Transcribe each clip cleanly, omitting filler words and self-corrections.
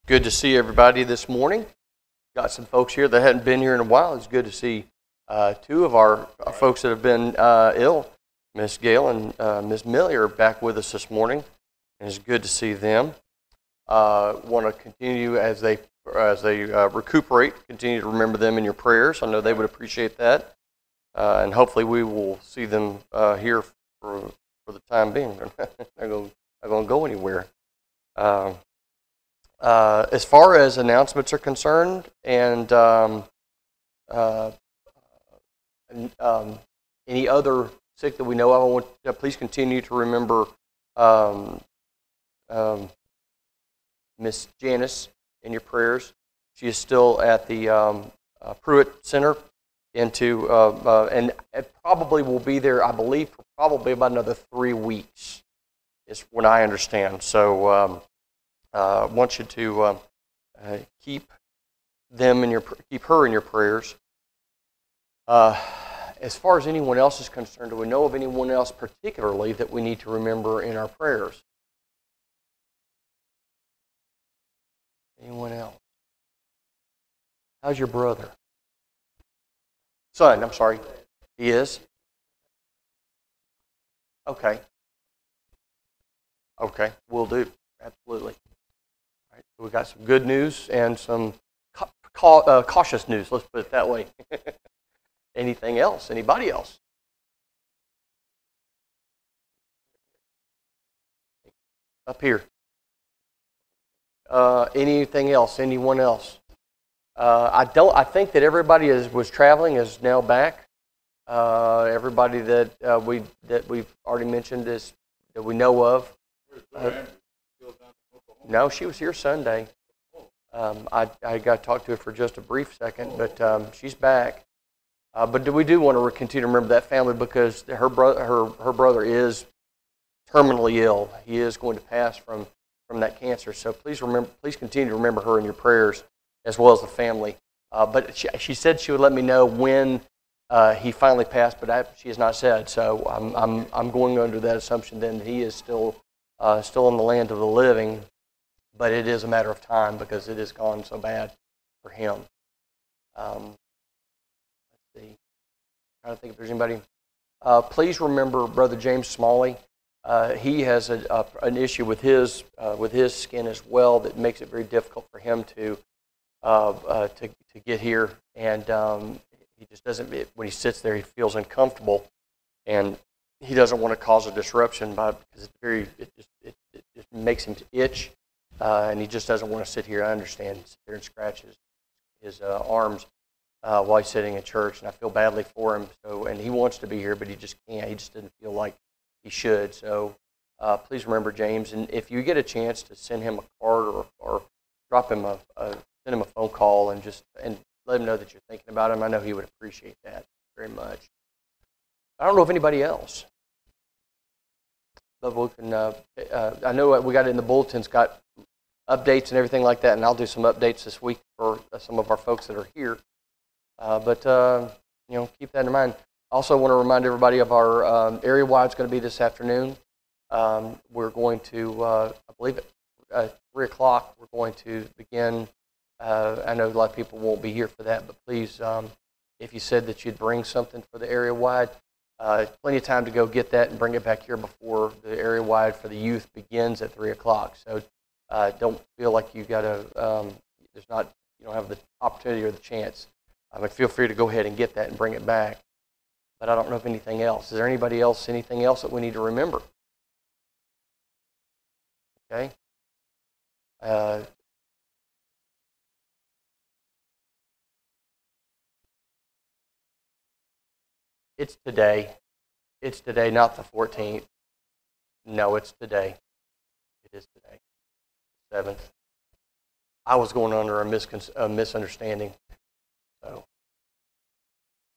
Good to see everybody this morning. Got some folks here that hadn't been here in a while. It's good to see two of our folks that have been ill. Miss Gail and Miss Millie are back with us this morning, and it's good to see them. Want to continue as they recuperate. Continue to remember them in your prayers. I know they would appreciate that, and hopefully we will see them here for the time being. They're not going to go anywhere. As far as announcements are concerned, and any other sick that we know of, I want to please continue to remember Miss Janice in your prayers. She is still at the Pruitt Center, and probably will be there, I believe, for probably about another 3 weeks, is what I understand. So. Want you to keep her in your prayers. As far as anyone else is concerned, do we know of anyone else particularly that we need to remember in our prayers? Anyone else? How's your brother? Son, I'm sorry. He is? Okay. Okay, will do. Absolutely. So we got some good news and some cautious news, let's put it that way. Anything else? Anybody else? Up here. Anything else? Anyone else? I think that everybody was traveling is now back. Everybody that we've already mentioned is that we know of. No, she was here Sunday. I got to talk to her for just a brief second, but she's back. But we do want to continue to remember that family because her brother is terminally ill. He is going to pass from that cancer. So please continue to remember her in your prayers as well as the family. But she said she would let me know when he finally passed, but she has not said. So I'm going under that assumption then that he is still in the land of the living. But it is a matter of time because it has gone so bad for him. Let's see. I'm trying to think if there's anybody. Please remember Brother James Smalley. He has an issue with his skin as well that makes it very difficult for him to get here, and he just doesn't. When he sits there, he feels uncomfortable, and he doesn't want to cause a disruption because it just makes him itch. And he just doesn't want to sit here. I understand. Sit there and scratch his arms while he's sitting in church, and I feel badly for him. So, and he wants to be here, but he just can't. He just didn't feel like he should. So, please remember James, and if you get a chance to send him a card or drop him send him a phone call and let him know that you're thinking about him. I know he would appreciate that very much. I don't know if anybody else. But we can. I know we got it in the bulletins. Got updates and everything like that, and I'll do some updates this week for some of our folks that are here. But keep that in mind. Also, want to remind everybody of our area wide. It's going to be this afternoon. We're going to, I believe, at 3 o'clock. We're going to begin. I know a lot of people won't be here for that, but please, if you said that you'd bring something for the area wide. Plenty of time to go get that and bring it back here before the area wide for the youth begins at 3 o'clock. So don't feel like you got to. You don't have the opportunity or the chance. But feel free to go ahead and get that and bring it back. But I don't know if anything else. Is there anybody else? Anything else that we need to remember? Okay. It's today. It's today, not the 14th. No, it's today. It is today, 7th. I was going under a misunderstanding. So,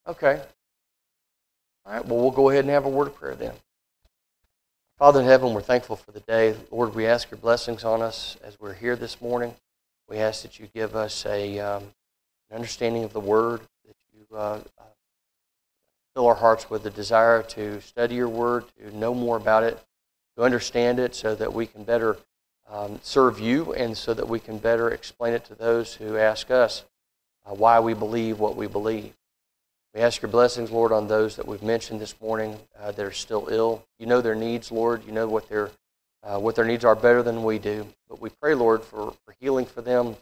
okay. All right, well, we'll go ahead and have a word of prayer then. Father in heaven, we're thankful for the day. Lord, we ask your blessings on us as we're here this morning. We ask that you give us an understanding of the word, that you fill our hearts with the desire to study your word, to know more about it, to understand it so that we can better serve you, and so that we can better explain it to those who ask us why we believe what we believe. We ask your blessings, Lord, on those that we've mentioned this morning that are still ill. You know their needs, Lord. You know what their needs are better than we do. But we pray, Lord, for healing for them,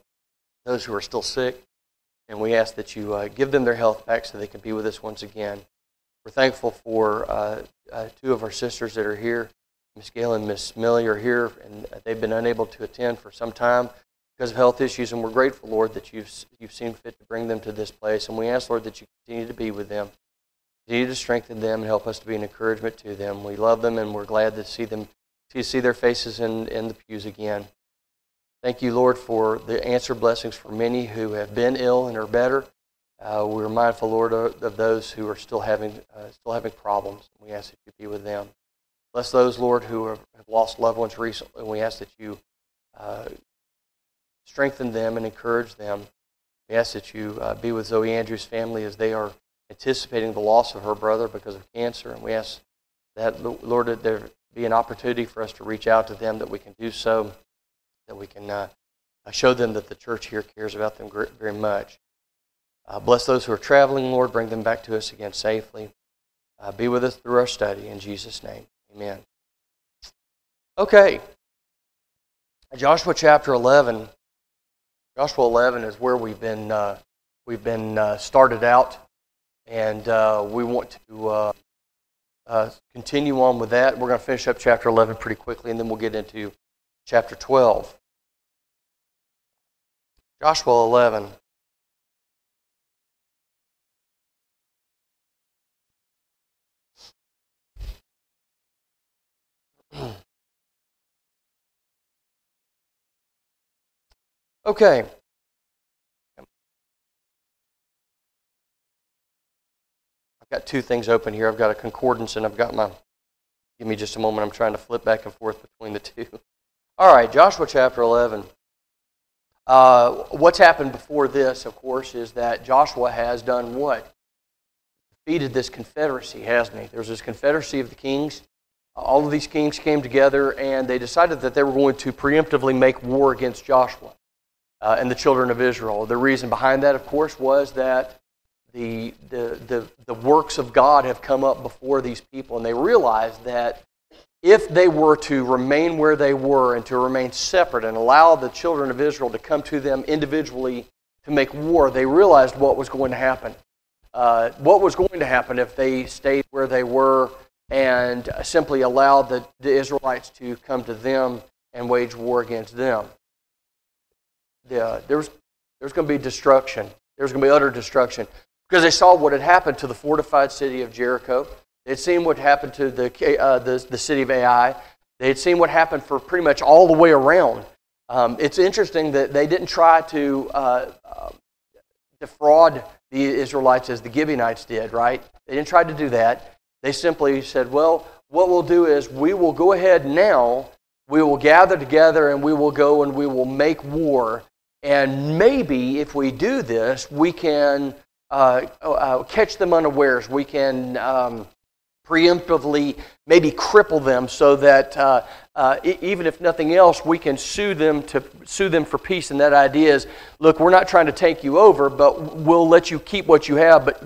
those who are still sick. And we ask that you give them their health back so they can be with us once again. We're thankful for two of our sisters that are here. Miss Gail and Miss Millie are here, and they've been unable to attend for some time because of health issues. And we're grateful, Lord, that you've seen fit to bring them to this place. And we ask, Lord, that you continue to be with them, continue to strengthen them, and help us to be an encouragement to them. We love them, and we're glad to see their faces in the pews again. Thank you, Lord, for the answered blessings for many who have been ill and are better. We're mindful, Lord, of those who are still having problems. We ask that you be with them. Bless those, Lord, who have lost loved ones recently. We ask that you strengthen them and encourage them. We ask that you be with Zoe Andrews' family as they are anticipating the loss of her brother because of cancer. And we ask that, Lord, that there be an opportunity for us to reach out to them, that we can do so, that we can show them that the church here cares about them very much. Bless those who are traveling, Lord. Bring them back to us again safely. Be with us through our study. In Jesus' name, amen. Okay. Joshua chapter 11. Joshua 11 is where we've been started out, and we want to continue on with that. We're going to finish up chapter 11 pretty quickly, and then we'll get into chapter 12. Joshua 11. Okay. I've got two things open here. I've got a concordance and I've got give me just a moment. I'm trying to flip back and forth between the two. All right, Joshua chapter 11. What's happened before this, of course, is that Joshua has done what? Defeated this confederacy, hasn't he? There's this confederacy of the kings. All of these kings came together and they decided that they were going to preemptively make war against Joshua and the children of Israel. The reason behind that, of course, was that the works of God have come up before these people, and they realized that if they were to remain where they were and to remain separate and allow the children of Israel to come to them individually to make war, they realized what was going to happen. What was going to happen if they stayed where they were and simply allowed the Israelites to come to them and wage war against them. There's going to be destruction. There's going to be utter destruction. Because they saw what had happened to the fortified city of Jericho. They had seen what happened to the city of Ai. They had seen what happened for pretty much all the way around. It's interesting that they didn't try to defraud the Israelites as the Gibeonites did, right? They didn't try to do that. They simply said, well, what we'll do is we will go ahead now, we will gather together and we will go and we will make war. And maybe if we do this, we can catch them unawares. We can preemptively maybe cripple them so that even if nothing else, we can sue them for peace. And that idea is, look, we're not trying to take you over, but we'll let you keep what you have, but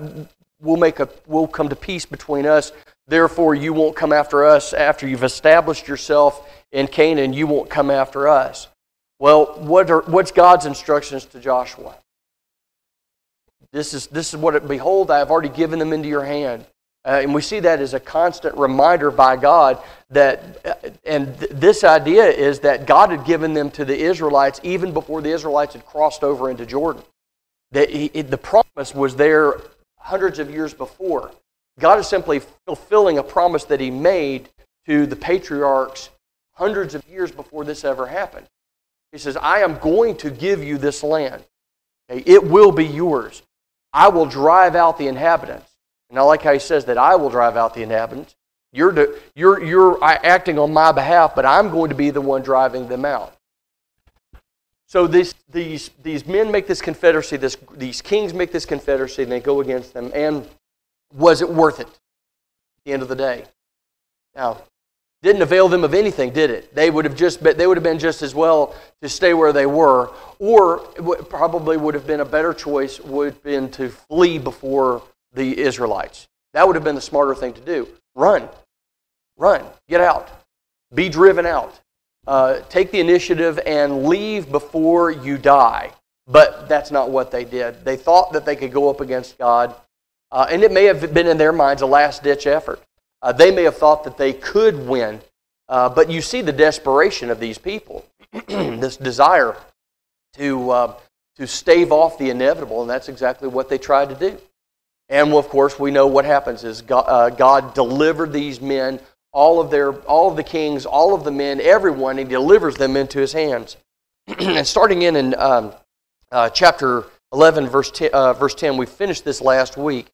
we'll come to peace between us. Therefore, you won't come after us after you've established yourself in Canaan. You won't come after us. Well, what's God's instructions to Joshua? This is what it. Behold, I have already given them into your hand. And we see that as a constant reminder by God this idea is that God had given them to the Israelites even before the Israelites had crossed over into Jordan. The promise was there hundreds of years before. God is simply fulfilling a promise that He made to the patriarchs hundreds of years before this ever happened. He says, I am going to give you this land. Okay, it will be yours. I will drive out the inhabitants. And I like how he says that I will drive out the inhabitants. You're acting on my behalf, but I'm going to be the one driving them out. So these men make this confederacy, these kings make this confederacy, and they go against them. And was it worth it at the end of the day? Now, Didn't avail them of anything, did it? They would have been just as well to stay where they were, or what probably would have been a better choice would have been to flee before the Israelites. That would have been the smarter thing to do. Run, get out, be driven out. Take the initiative and leave before you die. But that's not what they did. They thought that they could go up against God, and it may have been in their minds a last-ditch effort. They may have thought that they could win, but you see the desperation of these people, this desire to stave off the inevitable, and that's exactly what they tried to do. And of course, we know what happens is God delivered these men, all of the kings, all of the men, everyone. He delivers them into His hands. And starting in chapter 11, verse 10, we finished this last week.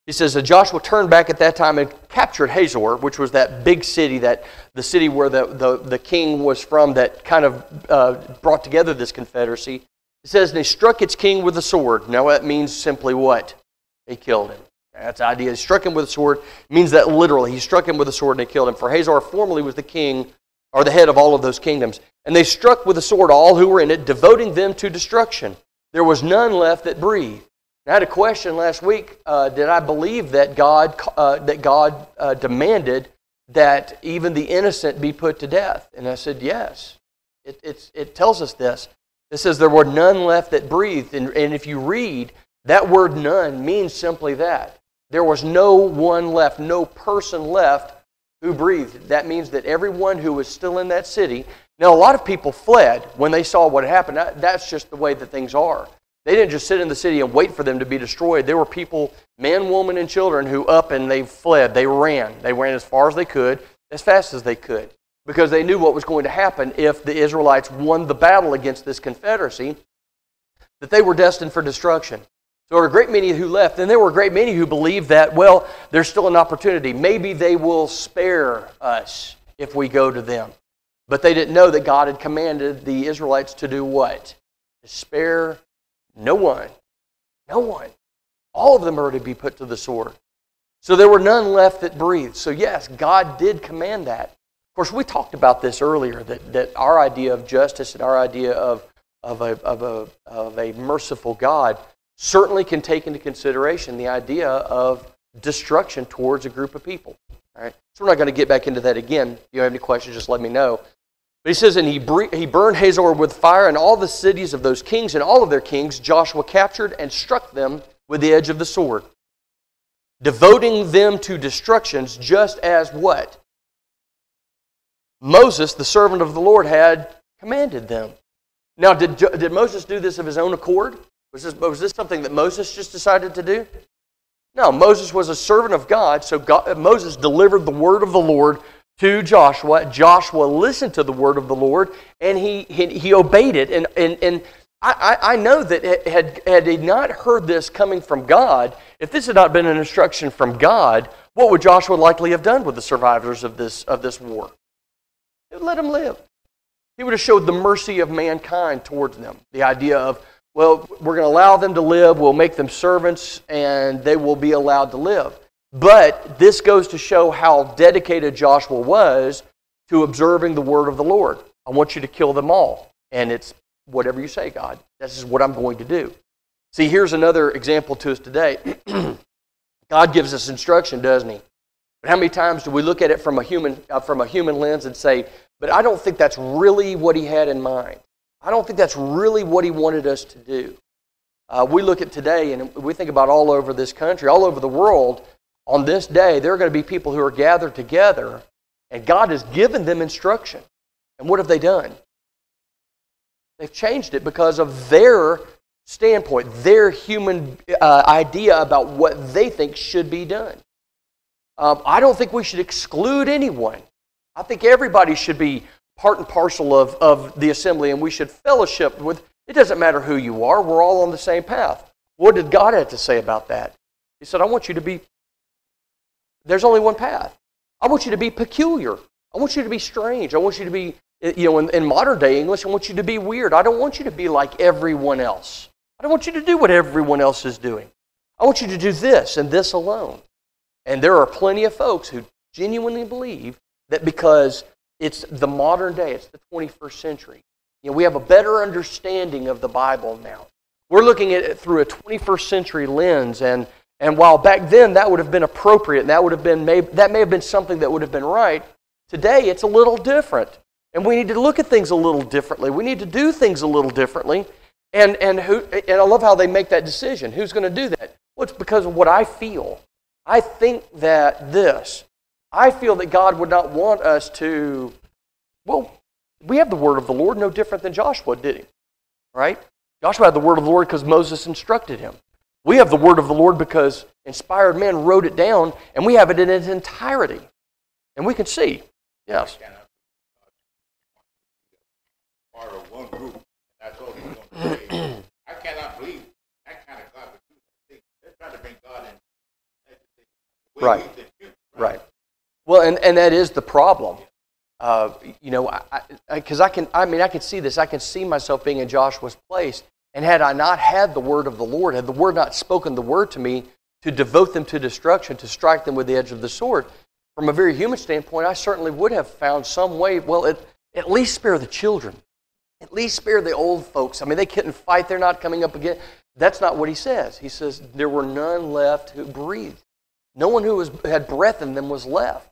He says, Joshua turned back at that time and captured Hazor, which was that big city, the city where the king was from that kind of brought together this confederacy. It says, and he struck its king with a sword. Now that means simply what? He killed him. That's the idea. He struck him with a sword. It means that literally. He struck him with a sword and he killed him. For Hazor formerly was the king, or the head of all of those kingdoms. And they struck with a sword all who were in it, devoting them to destruction. There was none left that breathed. I had a question last week. Did I believe that God demanded that even the innocent be put to death? And I said, yes. It tells us this. It says there were none left that breathed. And if you read, that word none means simply that. There was no one left, no person left who breathed. That means that everyone who was still in that city. Now, a lot of people fled when they saw what happened. That's just the way that things are. They didn't just sit in the city and wait for them to be destroyed. There were people, men, women, and children, who up and they fled. They ran. They ran as far as they could, as fast as they could, because they knew what was going to happen if the Israelites won the battle against this confederacy, that they were destined for destruction. So there were a great many who left, and there were a great many who believed that, well, there's still an opportunity. Maybe they will spare us if we go to them. But they didn't know that God had commanded the Israelites to do what? To spare no one. No one. All of them are to be put to the sword. So there were none left that breathed. So yes, God did command that. Of course, we talked about this earlier, that our idea of justice and our idea of a merciful God certainly can take into consideration the idea of destruction towards a group of people. All right? So we're not going to get back into that again. If you have any questions, just let me know. But he says, and he burned Hazor with fire, and all the cities of those kings and all of their kings Joshua captured and struck them with the edge of the sword, devoting them to destructions, just as what? Moses, the servant of the Lord, had commanded them. Now, did Moses do this of his own accord? Was this something that Moses just decided to do? No, Moses was a servant of God, so Moses delivered the word of the Lord to Joshua. Joshua listened to the word of the Lord, and he obeyed it. And I know that had he not heard this coming from God, if this had not been an instruction from God, what would Joshua likely have done with the survivors of this war? He would let them live. He would have showed the mercy of mankind towards them. The idea of, well, we're going to allow them to live, we'll make them servants, and they will be allowed to live. But this goes to show how dedicated Joshua was to observing the word of the Lord. I want you to kill them all. And it's whatever you say, God. This is what I'm going to do. See, here's another example to us today. God gives us instruction, doesn't He? But how many times do we look at it from a human lens and say, but I don't think that's really what He had in mind. I don't think that's really what He wanted us to do. We look at today and we think about all over this country, all over the world. On this day, there are going to be people who are gathered together, and God has given them instruction. And what have they done? They've changed it because of their standpoint, their human idea about what they think should be done. I don't think we should exclude anyone. I think everybody should be part and parcel of the assembly, and we should fellowship with. It doesn't matter who you are. We're all on the same path. What did God have to say about that? He said, I want you to be. There's only one path. I want you to be peculiar. I want you to be strange. I want you to be, in modern day English, I want you to be weird. I don't want you to be like everyone else. I don't want you to do what everyone else is doing. I want you to do this and this alone. And there are plenty of folks who genuinely believe that because it's the modern day, it's the 21st century, we have a better understanding of the Bible now. We're looking at it through a 21st century lens, and while back then that would have been appropriate, and that may have been something that would have been right, today it's a little different. And we need to look at things a little differently. We need to do things a little differently. And I love how they make that decision. Who's going to do that? Well, it's because of what I feel. I think that I feel that God would not want us to, we have the word of the Lord no different than Joshua did he, right? Joshua had the word of the Lord because Moses instructed him. We have the word of the Lord because inspired men wrote it down, and we have it in its entirety. And we can see, yes. Part of one group, that's all he's going to say. I cannot believe that kind of God would do that. They're trying to bring God in. Right. Right. Well, and that is the problem. Because I can see this. I can see myself being in Joshua's place. And had I not had the word of the Lord, had the word not spoken the word to me to devote them to destruction, to strike them with the edge of the sword, from a very human standpoint, I certainly would have found some way, at least spare the children. At least spare the old folks. I mean, they couldn't fight. They're not coming up again. That's not what he says. He says, there were none left who breathed. No one who had breath in them was left.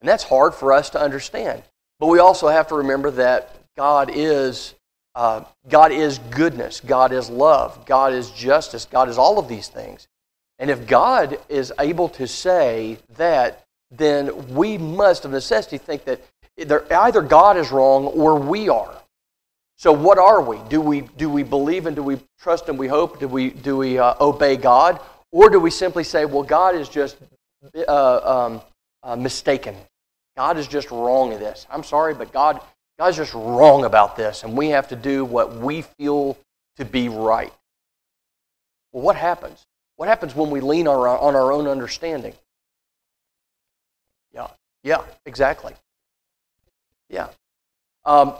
And that's hard for us to understand. But we also have to remember that God is goodness. God is love. God is justice. God is all of these things. And if God is able to say that, then we must of necessity think that either God is wrong or we are. So what are we? Do we believe and do we trust and we hope? Do we obey God? Or do we simply say, well, God is just mistaken. God is just wrong in this. I'm sorry, but God's just wrong about this, and we have to do what we feel to be right. Well, what happens? What happens when we lean on our own understanding? Yeah, exactly. Yeah.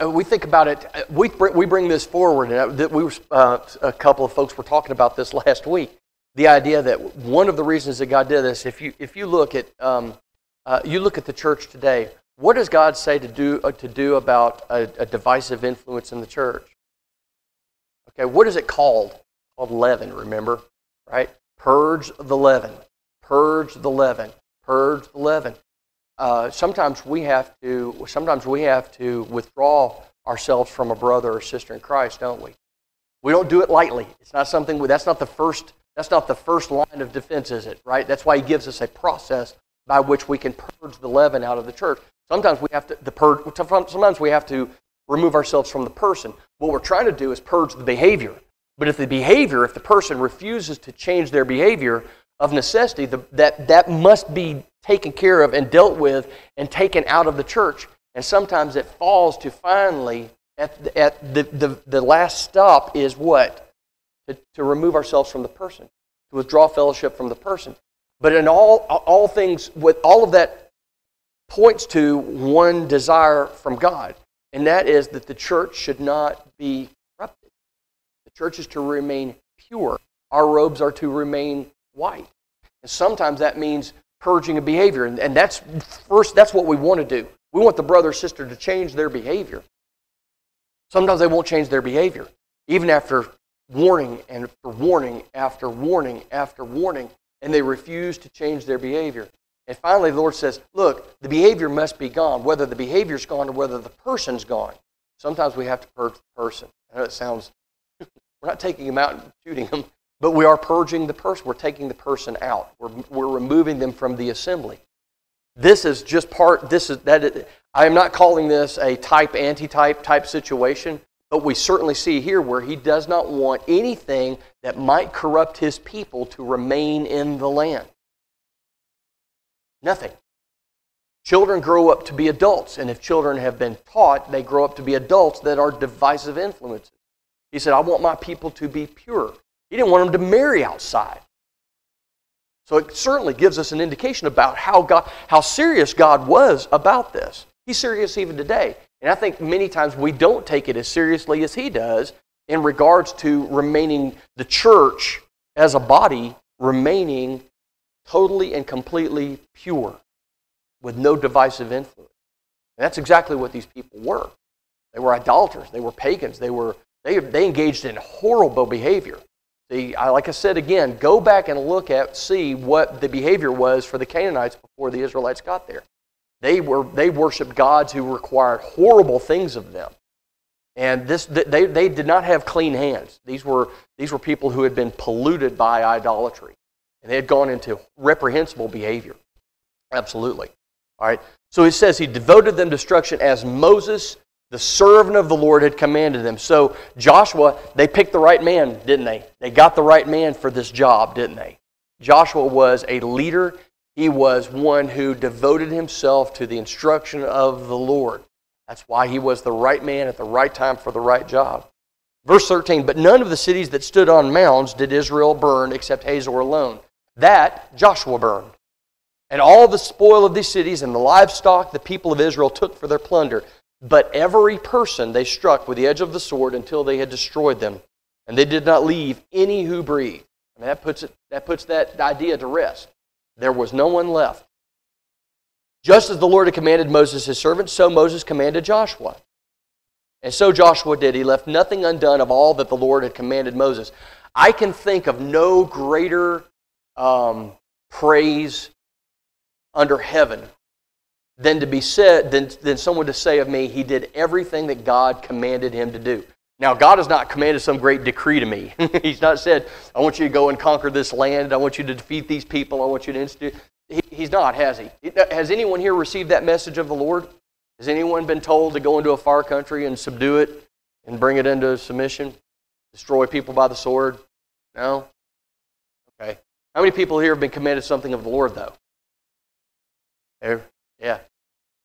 We think about it. We bring this forward, and a couple of folks were talking about this last week. The idea that one of the reasons that God did this, if you look at the church today, what does God say to do about a divisive influence in the church? Okay, what is it called? Called leaven. Remember, right? Purge the leaven. Purge the leaven. Purge the leaven. Sometimes we have to withdraw ourselves from a brother or sister in Christ, don't we? We don't do it lightly. It's not something. That's not the first line of defense, is it? Right? That's why He gives us a process by which we can purge the leaven out of the church. Sometimes we have to Sometimes we have to remove ourselves from the person. What we're trying to do is purge the behavior. But if the person refuses to change their behavior, of necessity, that must be taken care of and dealt with and taken out of the church. And sometimes it falls to finally, at the last stop is what? To remove ourselves from the person, to withdraw fellowship from the person. But in all things, with all of that points to one desire from God, and that is that the church should not be corrupted. The church is to remain pure. Our robes are to remain white. And sometimes that means purging a behavior. And that's what we want to do. We want the brother or sister to change their behavior. Sometimes they won't change their behavior. Even after warning and warning after warning after warning, and they refuse to change their behavior. And finally the Lord says, look, the behavior must be gone, whether the behavior's gone or whether the person's gone. Sometimes we have to purge the person. I know it sounds, we're not taking them out and shooting them, but we are purging the person. We're taking the person out. We're removing them from the assembly. This is just I am not calling this a anti-type situation, but we certainly see here where He does not want anything that might corrupt His people to remain in the land. Nothing. Children grow up to be adults, and if children have been taught, they grow up to be adults that are divisive influences. He said, I want my people to be pure. He didn't want them to marry outside. So it certainly gives us an indication about how serious God was about this. He's serious even today. And I think many times we don't take it as seriously as He does in regards to remaining the church as a body, remaining totally and completely pure with no divisive influence. And that's exactly what these people were. They were idolaters. They were pagans. They engaged in horrible behavior. See, like I said again, go back and see what the behavior was for the Canaanites before the Israelites got there. They worshiped gods who required horrible things of them. And they did not have clean hands. These were people who had been polluted by idolatry. And they had gone into reprehensible behavior. Absolutely. All right. So it says he devoted them to destruction as Moses, the servant of the Lord, had commanded them. So Joshua, they picked the right man, didn't they? They got the right man for this job, didn't they? Joshua was a leader. He was one who devoted himself to the instruction of the Lord. That's why he was the right man at the right time for the right job. Verse 13, but none of the cities that stood on mounds did Israel burn except Hazor alone. That Joshua burned. And all the spoil of these cities and the livestock the people of Israel took for their plunder. But every person they struck with the edge of the sword until they had destroyed them. And they did not leave any who breathed. I mean, that puts that idea to rest. There was no one left. Just as the Lord had commanded Moses his servant, so Moses commanded Joshua. And so Joshua did. He left nothing undone of all that the Lord had commanded Moses. I can think of no greater praise under heaven than to be said than someone to say of me, he did everything that God commanded him to do. Now, God has not commanded some great decree to me. He's not said, I want you to go and conquer this land. I want you to defeat these people. I want you to institute. He's not, has he? Has anyone here received that message of the Lord? Has anyone been told to go into a far country and subdue it and bring it into submission? Destroy people by the sword? No? Okay. How many people here have been commanded something of the Lord, though? Yeah.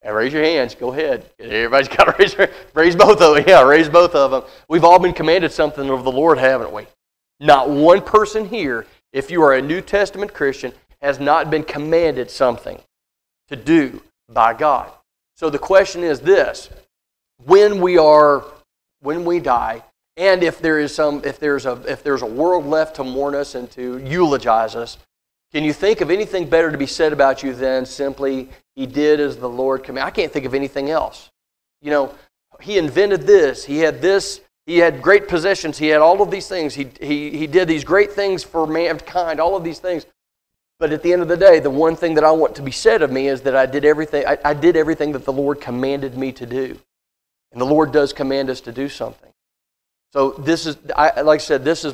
Raise your hands. Go ahead. Everybody's got to raise both of them. Yeah, raise both of them. We've all been commanded something of the Lord, haven't we? Not one person here, if you are a New Testament Christian, has not been commanded something to do by God. So the question is this: when we die, and if there's a world left to mourn us and to eulogize us, can you think of anything better to be said about you than simply, he did as the Lord commanded? I can't think of anything else. You know, he invented this, he had great possessions, he had all of these things, he did these great things for mankind, all of these things. But at the end of the day, the one thing that I want to be said of me is that I did everything that the Lord commanded me to do. And the Lord does command us to do something. So this is, like I said, this is,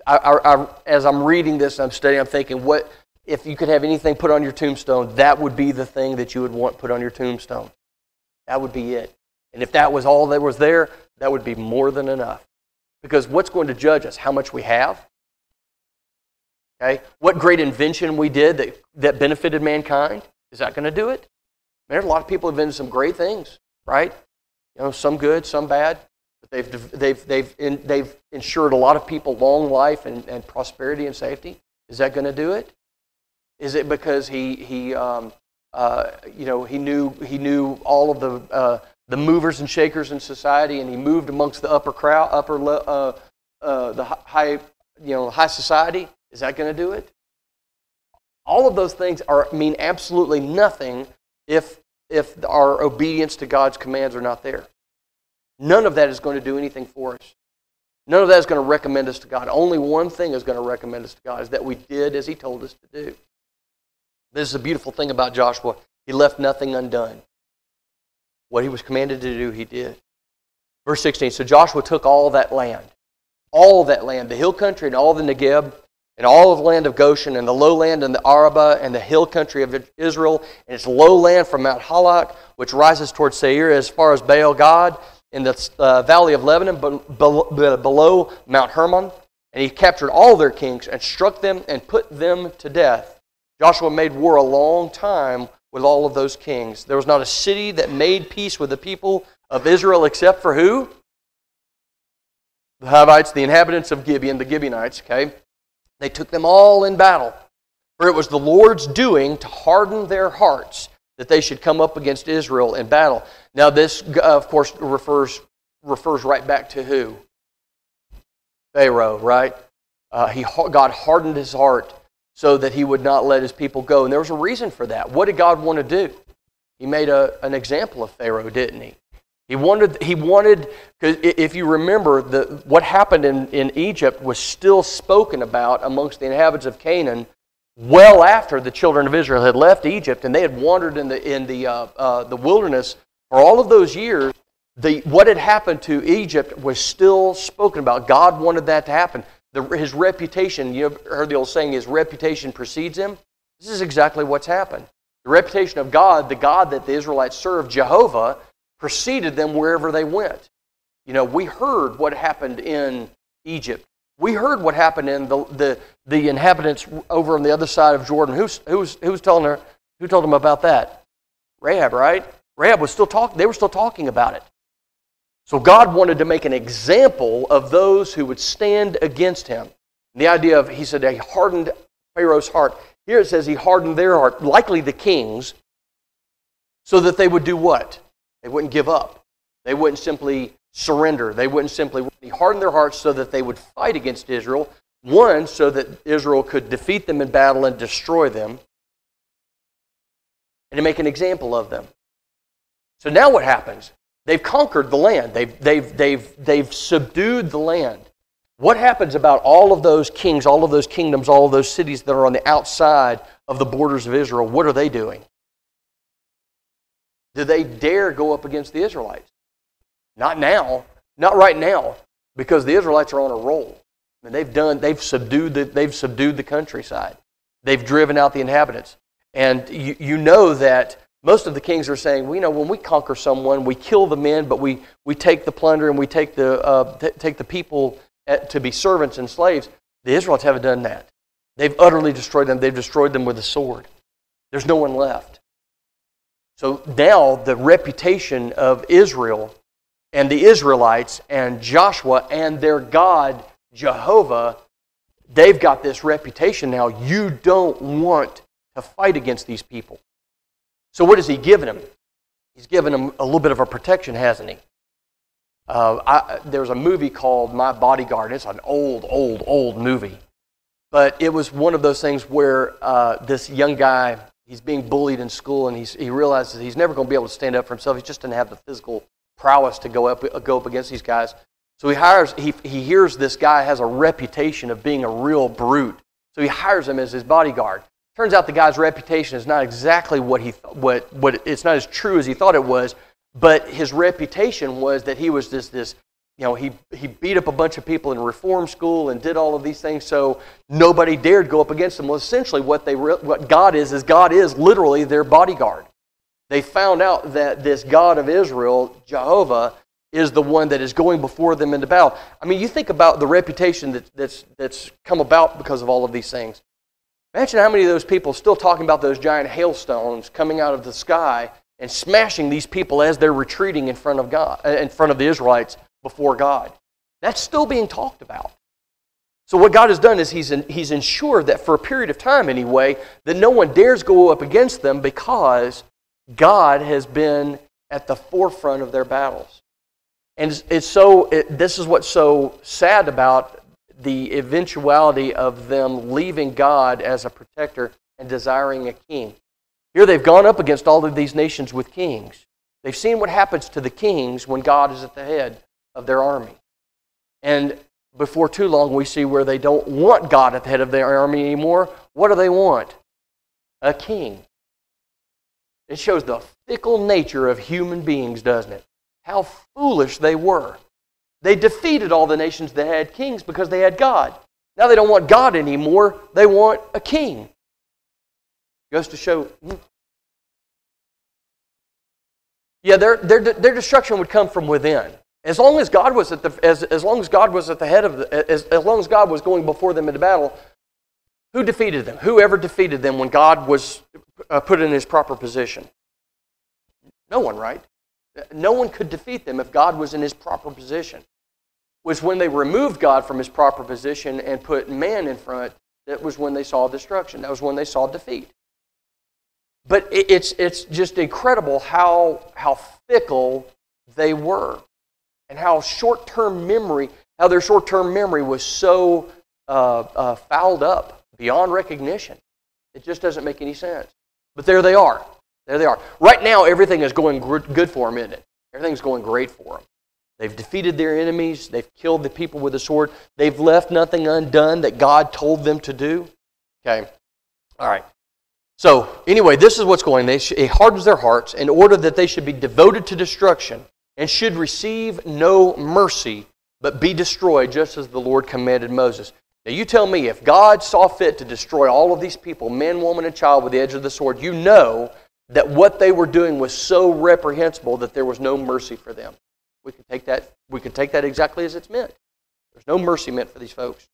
as I'm reading this and I'm studying, I'm thinking, what if you could have anything put on your tombstone, that would be the thing that you would want put on your tombstone. That would be it. And if that was all that was there, that would be more than enough. Because what's going to judge us? How much we have? Okay? What great invention we did that benefited mankind? Is that going to do it? There's a lot of people who have invented some great things, right? You know, some good, some bad. But they've ensured a lot of people long life and prosperity and safety. Is that going to do it? Is it because he knew all of the movers and shakers in society, and he moved amongst the high society? Is that going to do it? All of those things mean absolutely nothing if our obedience to God's commands are not there. None of that is going to do anything for us. None of that is going to recommend us to God. Only one thing is going to recommend us to God, is that we did as he told us to do. This is a beautiful thing about Joshua. He left nothing undone. What he was commanded to do, he did. Verse 16, so Joshua took all that land, the hill country and all the Negeb, and all of the land of Goshen, and the lowland and the Arabah, and the hill country of Israel, and its lowland from Mount Halak, which rises towards Seir as far as Baal Gad, in the valley of Lebanon, below Mount Hermon. And he captured all their kings and struck them and put them to death. Joshua made war a long time with all of those kings. There was not a city that made peace with the people of Israel except for who? The Hivites, the inhabitants of Gibeon, the Gibeonites, okay? They took them all in battle. For it was the Lord's doing to harden their hearts, that they should come up against Israel in battle. Now this, of course, refers right back to who? Pharaoh, right? God hardened his heart so that he would not let his people go. And there was a reason for that. What did God want to do? He made an example of Pharaoh, didn't he? He wanted, because if you remember, what happened in Egypt was still spoken about amongst the inhabitants of Canaan well after the children of Israel had left Egypt and they had wandered in the wilderness for all of those years. What had happened to Egypt was still spoken about. God wanted that to happen. His reputation, you heard the old saying, his reputation precedes him. This is exactly what's happened. The reputation of God, the God that the Israelites served, Jehovah, preceded them wherever they went. You know, we heard what happened in Egypt. We heard what happened in the inhabitants over on the other side of Jordan. Who's telling her? Who told them about that? Rahab, right? Rahab was still talking. They were still talking about it. So God wanted to make an example of those who would stand against him. And the idea of, he said, he hardened Pharaoh's heart. Here it says he hardened their heart, likely the kings, so that they would do what? They wouldn't give up. They wouldn't simply surrender. He hardened their hearts so that they would fight against Israel. One, so that Israel could defeat them in battle and destroy them, and to make an example of them. So now what happens? They've conquered the land. They've subdued the land. What happens about all of those kings, all of those kingdoms, all of those cities that are on the outside of the borders of Israel? What are they doing? Do they dare go up against the Israelites? Not now. Not right now, because the Israelites are on a roll. I mean, they've subdued the countryside. They've driven out the inhabitants. And you know that most of the kings are saying, well, you know, when we conquer someone, we kill the men, but we take the plunder and we take the people to be servants and slaves. The Israelites haven't done that. They've utterly destroyed them. They've destroyed them with a sword. There's no one left. So now the reputation of Israel and the Israelites and Joshua and their God, Jehovah, they've got this reputation now. You don't want to fight against these people. So what has he given them? He's given them a little bit of a protection, hasn't he? There's a movie called My Bodyguard. It's an old movie. But it was one of those things where this young guy, he's being bullied in school, and he realizes he's never going to be able to stand up for himself. He just doesn't have the physical prowess to go up against these guys. So he hears this guy has a reputation of being a real brute. So he hires him as his bodyguard. Turns out the guy's reputation is not exactly it's not as true as he thought it was, but his reputation was that he was this he beat up a bunch of people in reform school and did all of these things, so nobody dared go up against him. Well, essentially what God is literally their bodyguard. They found out that this God of Israel, Jehovah, is the one that is going before them into battle. I mean, you think about the reputation that's come about because of all of these things. Imagine how many of those people still talking about those giant hailstones coming out of the sky and smashing these people as they're retreating in front of God, in front of the Israelites before God. That's still being talked about. So what God has done is He's ensured that for a period of time anyway, that no one dares go up against them because God has been at the forefront of their battles. And this is what's so sad about the eventuality of them leaving God as a protector and desiring a king. Here they've gone up against all of these nations with kings. They've seen what happens to the kings when God is at the head of their army. And before too long, we see where they don't want God at the head of their army anymore. What do they want? A king. It shows the fickle nature of human beings, doesn't it? How foolish they were. They defeated all the nations that had kings because they had God. Now they don't want God anymore. They want a king. Goes to show. Yeah, their destruction would come from within. As long as God was as long as God was at the head of as long as God was going before them into battle, who defeated them? Who ever defeated them when God was put in His proper position? No one, right? No one could defeat them if God was in His proper position. It was when they removed God from His proper position and put man in front, that was when they saw destruction. That was when they saw defeat. But it's just incredible how fickle they were, and how their short-term memory was so fouled up beyond recognition. It just doesn't make any sense. But there they are. There they are. Right now, everything is going good for them, isn't it? Everything's going great for them. They've defeated their enemies. They've killed the people with the sword. They've left nothing undone that God told them to do. Okay. All right. So, anyway, this is what's going on. It hardens their hearts in order that they should be devoted to destruction and should receive no mercy, but be destroyed, just as the Lord commanded Moses. Now, you tell me, if God saw fit to destroy all of these people, man, woman, and child, with the edge of the sword, you know that what they were doing was so reprehensible that there was no mercy for them. We can take that exactly as it's meant. There's no mercy meant for these folks.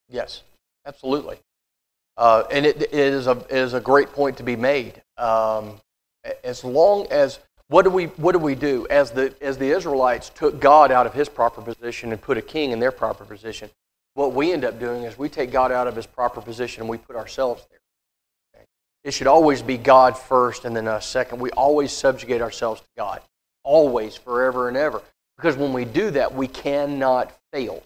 Yes, absolutely. And it is a great point to be made. As long as what do we do as the Israelites took God out of His proper position and put a king in their proper position? What we end up doing is we take God out of His proper position and we put ourselves there. Okay? It should always be God first and then us second. We always subjugate ourselves to God, always, forever and ever. Because when we do that, we cannot fail.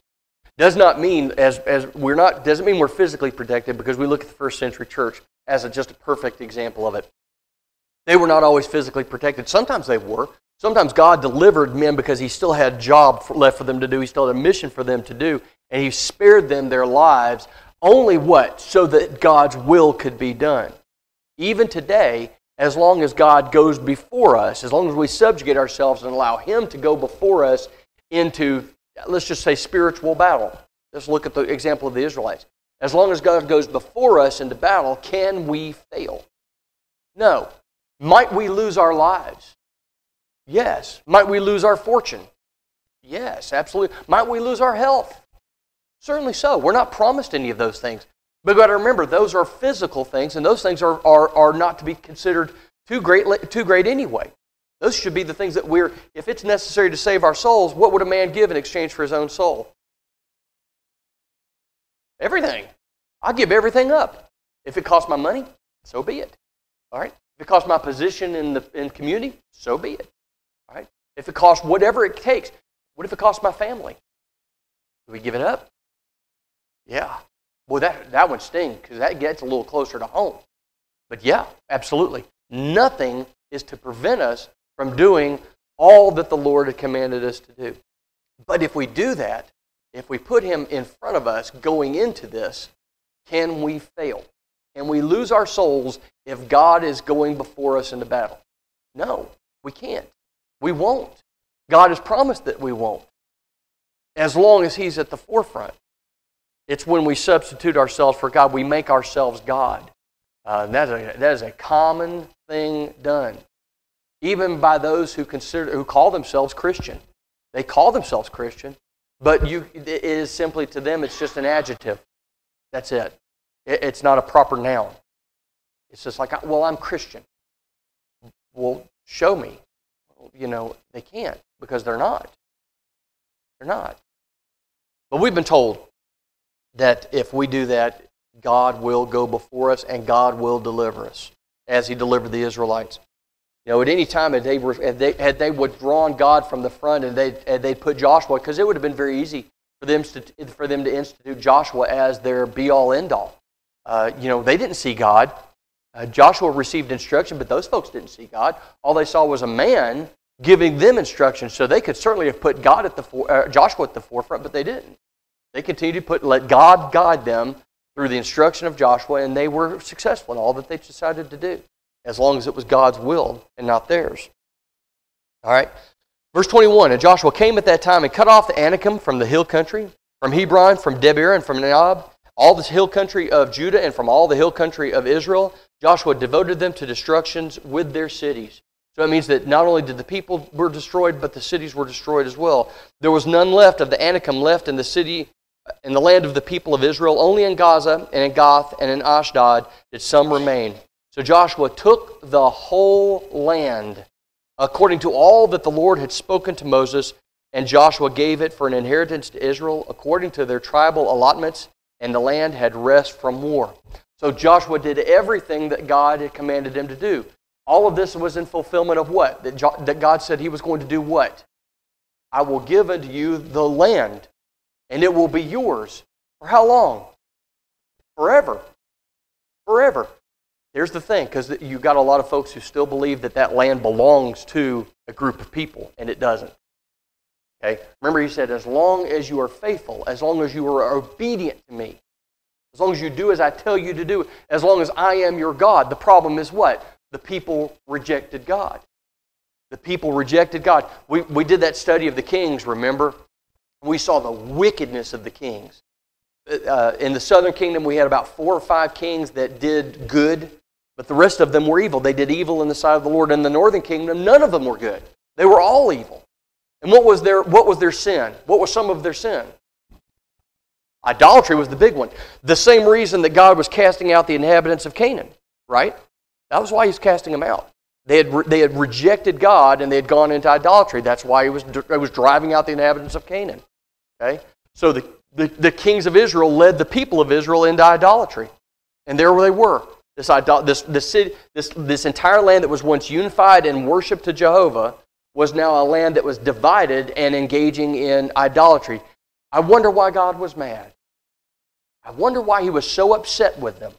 Does not mean doesn't mean we're physically protected, because we look at the first century church as just a perfect example of it. They were not always physically protected. Sometimes they were. Sometimes God delivered men because He still had a job left for them to do. He still had a mission for them to do, and He spared them their lives. Only what? So that God's will could be done. Even today, as long as God goes before us, as long as we subjugate ourselves and allow Him to go before us into, let's just say, spiritual battle. Let's look at the example of the Israelites. As long as God goes before us into battle, can we fail? No. Might we lose our lives? Yes. Might we lose our fortune? Yes, absolutely. Might we lose our health? Certainly so. We're not promised any of those things. But we've got to remember, those are physical things, and those things are not to be considered too great anyway. Those should be the things that if it's necessary to save our souls, what would a man give in exchange for his own soul? Everything. I'll give everything up. If it costs my money, so be it. All right? If it costs my position in the community, so be it. All right? If it costs whatever it takes, what if it costs my family? Do we give it up? Yeah. Well, that would sting, because that gets a little closer to home. But yeah, absolutely. Nothing is to prevent us from doing all that the Lord had commanded us to do. But if we do that, if we put Him in front of us going into this, can we fail? Can we lose our souls if God is going before us into battle? No, we can't. We won't. God has promised that we won't, as long as He's at the forefront. It's when we substitute ourselves for God, we make ourselves God. That is a common thing done, even by those who call themselves Christian. They call themselves Christian, but it is simply, to them, it's just an adjective. That's it. It's not a proper noun. It's just like, well, I'm Christian. Well, show me. They can't, because they're not. They're not. But we've been told that if we do that, God will go before us and God will deliver us, as He delivered the Israelites. At any time, had they withdrawn God from the front and they'd put Joshua, because it would have been very easy for them to institute Joshua as their be-all, end-all. They didn't see God. Joshua received instruction, but those folks didn't see God. All they saw was a man giving them instruction, so they could certainly have put Joshua at the forefront, but they didn't. They continued to let God guide them through the instruction of Joshua, and they were successful in all that they decided to do, as long as it was God's will and not theirs. All right. Verse 21, and Joshua came at that time and cut off the Anakim from the hill country, from Hebron, from Debir, and from Nob, all this hill country of Judah, and from all the hill country of Israel. Joshua devoted them to destructions with their cities. So it means that not only did the people were destroyed, but the cities were destroyed as well. There was none left of the Anakim left in the city, in the land of the people of Israel. Only in Gaza and in Gath and in Ashdod did some remain. So Joshua took the whole land according to all that the Lord had spoken to Moses, and Joshua gave it for an inheritance to Israel according to their tribal allotments. and the land had rest from war. So Joshua did everything that God had commanded him to do. All of this was in fulfillment of what? That God said he was going to do what? I will give unto you the land, and it will be yours. For how long? Forever. Forever. Here's the thing, because you've got a lot of folks who still believe that that land belongs to a group of people, and it doesn't. Okay? Remember, he said, as long as you are faithful, as long as you are obedient to me, as long as you do as I tell you to do, as long as I am your God. The problem is what? The people rejected God. The people rejected God. We did that study of the kings, remember? We saw the wickedness of the kings. In the southern kingdom, we had about 4 or 5 kings that did good, but the rest of them were evil. They did evil in the sight of the Lord. In the northern kingdom, none of them were good. They were all evil. And what was their sin? What was some of their sin? Idolatry was the big one. The same reason that God was casting out the inhabitants of Canaan, right? That was why He was casting them out. They had rejected God and they had gone into idolatry. That's why He was driving out the inhabitants of Canaan. Okay, so the kings of Israel led the people of Israel into idolatry, and there they were. This entire land that was once unified in worship to Jehovah was now a land that was divided and engaging in idolatry. I wonder why God was mad. I wonder why He was so upset with them.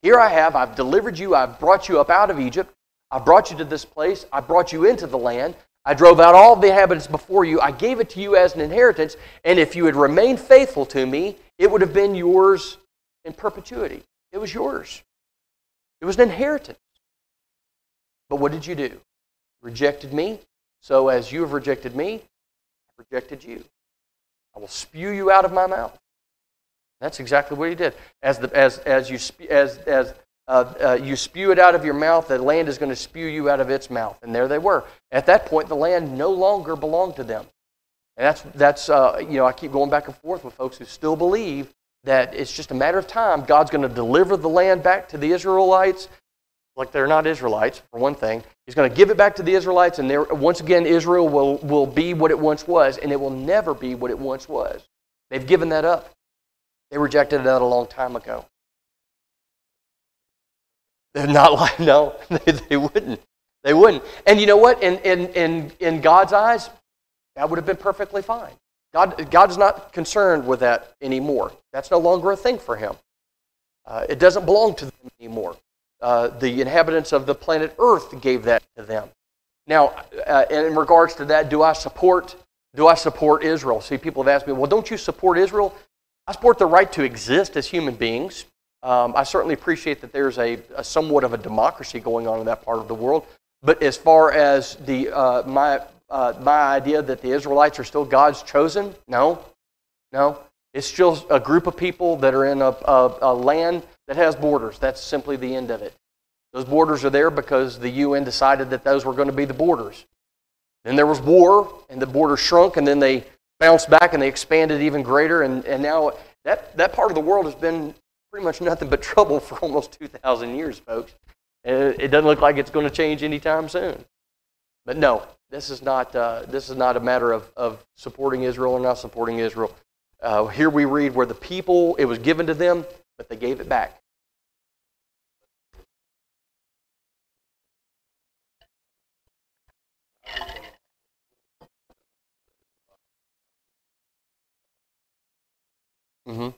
Here I've delivered you, I've brought you up out of Egypt, I brought you to this place, I brought you into the land, I drove out all the inhabitants before you, I gave it to you as an inheritance, and if you had remained faithful to me, it would have been yours in perpetuity. It was yours. It was an inheritance. But what did you do? Rejected me, so as you have rejected me, I've rejected you. I will spew you out of my mouth. That's exactly what He did. As you spew it out of your mouth, the land is going to spew you out of its mouth. And there they were. At that point, the land no longer belonged to them. And that's I keep going back and forth with folks who still believe that it's just a matter of time. God's going to deliver the land back to the Israelites. Like they're not Israelites, for one thing. He's going to give it back to the Israelites, and once again, Israel will be what it once was, and it will never be what it once was. They've given that up. They rejected that a long time ago. They're not like, no, they wouldn't. They wouldn't. And you know what? In God's eyes, that would have been perfectly fine. God is not concerned with that anymore. That's no longer a thing for Him. It doesn't belong to them anymore. The inhabitants of the planet Earth gave that to them. Now, in regards to that, do I support Israel? See, people have asked me, well, don't you support Israel? I support the right to exist as human beings. I certainly appreciate that there's a somewhat of a democracy going on in that part of the world. But as far as my idea that the Israelites are still God's chosen, no. It's still a group of people that are in a land that has borders. That's simply the end of it. Those borders are there because the UN decided that those were going to be the borders. Then there was war, and the borders shrunk, and then they bounced back and they expanded even greater. And now that part of the world has been pretty much nothing but trouble for almost 2,000 years, folks. It doesn't look like it's going to change anytime soon. But no, this is not a matter of supporting Israel or not supporting Israel. Here we read where the people, it was given to them, but they gave it back. Mm-hmm.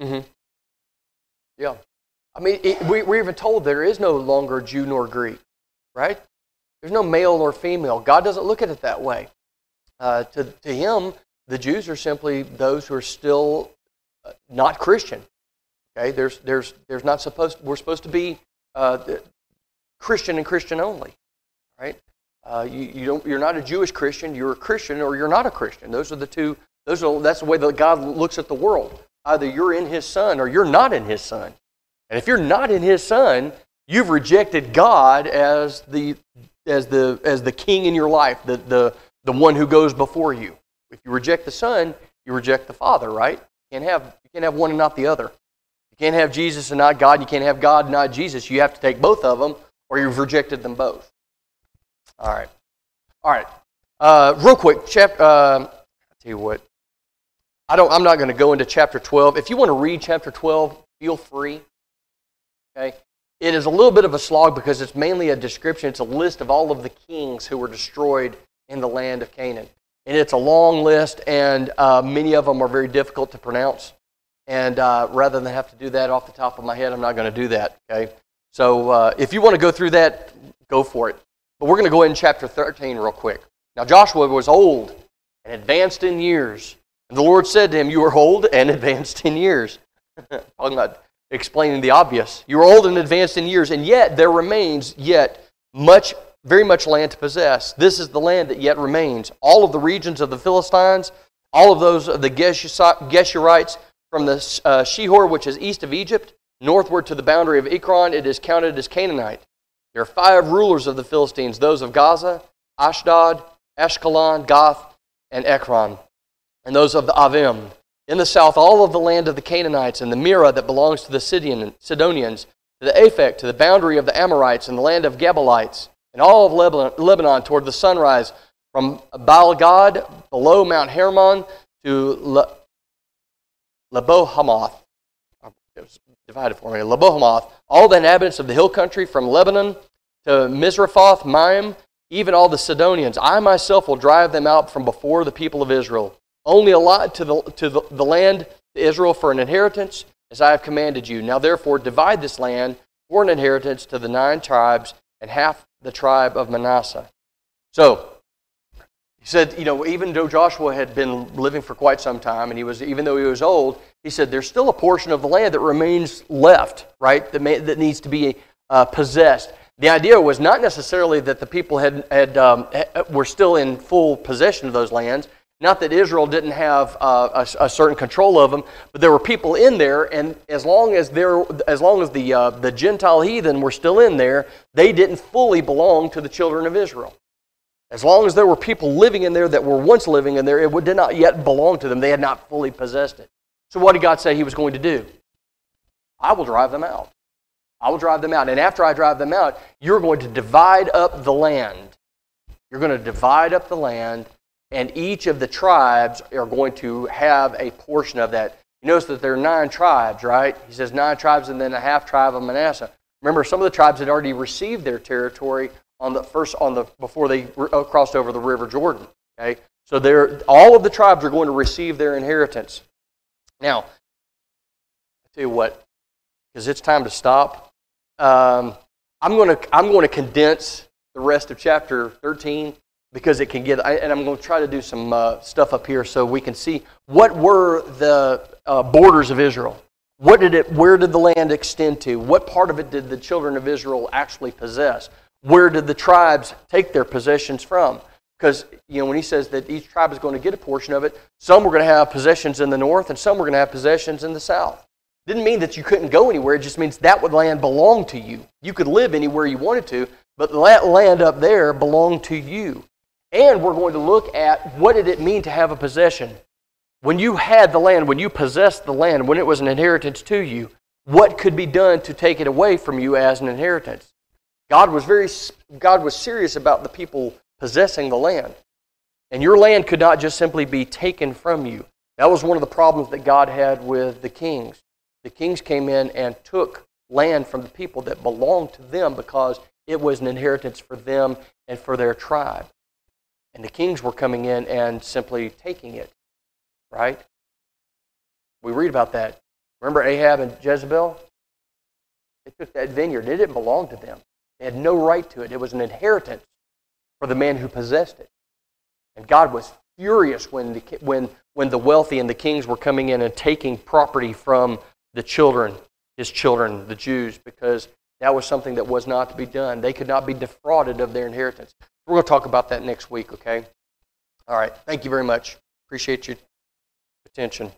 Mm-hmm. Yeah. I mean, we're even told there is no longer Jew nor Greek, right? There's no male nor female. God doesn't look at it that way. To Him, the Jews are simply those who are still not Christian. Okay, we're supposed to be Christian and Christian only, right? You're not a Jewish Christian. You're a Christian or you're not a Christian. Those are the two. That's the way that God looks at the world. Either you're in His Son or you're not in His Son. And if you're not in His Son, you've rejected God as the King in your life, the one who goes before you. If you reject the Son, you reject the Father, right? You can't have one and not the other. You can't have Jesus and not God. You can't have God and not Jesus. You have to take both of them, or you've rejected them both. All right. Real quick, I'll tell you what. I'm not going to go into chapter 12. If you want to read chapter 12, feel free. Okay? It is a little bit of a slog because it's mainly a description. It's a list of all of the kings who were destroyed in the land of Canaan. And it's a long list, and many of them are very difficult to pronounce. And rather than have to do that off the top of my head, I'm not going to do that. Okay? So if you want to go through that, go for it. But we're going to go in chapter 13 real quick. Now Joshua was old and advanced in years. And the Lord said to him, you are old and advanced in years. Talking about explaining the obvious. You are old and advanced in years, and yet there remains yet very much land to possess. This is the land that yet remains. All of the regions of the Philistines, all of those of the Geshurites, from the Shihor, which is east of Egypt, northward to the boundary of Ekron, it is counted as Canaanite. There are 5 rulers of the Philistines, those of Gaza, Ashdod, Ashkelon, Gath, and Ekron. And those of the Avim. In the south, all of the land of the Canaanites, and the Mira that belongs to the Sidonians, to the Aphek, to the boundary of the Amorites, and the land of Gebalites, and all of Lebanon toward the sunrise, from Baal-Gad, below Mount Hermon, to Lebohamath. It was divided for me. Lebohamath. All the inhabitants of the hill country, from Lebanon to Misrephoth, Maim, even all the Sidonians. I myself will drive them out from before the people of Israel. Only allot to the land to Israel for an inheritance, as I have commanded you. Now therefore divide this land for an inheritance to the 9 tribes and half the tribe of Manasseh. So, he said, even though Joshua had been living for quite some time, and even though he was old, he said there's still a portion of the land that remains left, right, that needs to be possessed. The idea was not necessarily that the people were still in full possession of those lands. Not that Israel didn't have a certain control of them, but there were people in there, and as long as the Gentile heathen were still in there, they didn't fully belong to the children of Israel. As long as there were people living in there that were once living in there, it did not yet belong to them. They had not fully possessed it. So what did God say He was going to do? I will drive them out. I will drive them out. And after I drive them out, you're going to divide up the land. You're going to divide up the land, and each of the tribes are going to have a portion of that. You notice that there are 9 tribes, right? He says 9 tribes and then a half tribe of Manasseh. Remember, some of the tribes had already received their territory before they crossed over the River Jordan. Okay, so all of the tribes are going to receive their inheritance. Now, I'll tell you what, because it's time to stop. I'm going to condense the rest of chapter 13. Because it can get, and I'm going to try to do some stuff up here so we can see what were the borders of Israel. Where did the land extend to? What part of it did the children of Israel actually possess? Where did the tribes take their possessions from? Because when he says that each tribe is going to get a portion of it, some were going to have possessions in the north and some were going to have possessions in the south. Didn't mean that you couldn't go anywhere. It just means that land belonged to you. You could live anywhere you wanted to, but that land up there belonged to you. And we're going to look at what did it mean to have a possession. When you had the land, when you possessed the land, when it was an inheritance to you, what could be done to take it away from you as an inheritance? God was serious about the people possessing the land. And your land could not just simply be taken from you. That was one of the problems that God had with the kings. The kings came in and took land from the people that belonged to them because it was an inheritance for them and for their tribe. And the kings were coming in and simply taking it, right? We read about that. Remember Ahab and Jezebel? They took that vineyard. It didn't belong to them. They had no right to it. It was an inheritance for the man who possessed it. And God was furious when the wealthy and the kings were coming in and taking property from the children, his children, the Jews, because that was something that was not to be done. They could not be defrauded of their inheritance. We're going to talk about that next week, okay? All right. Thank you very much. Appreciate your attention.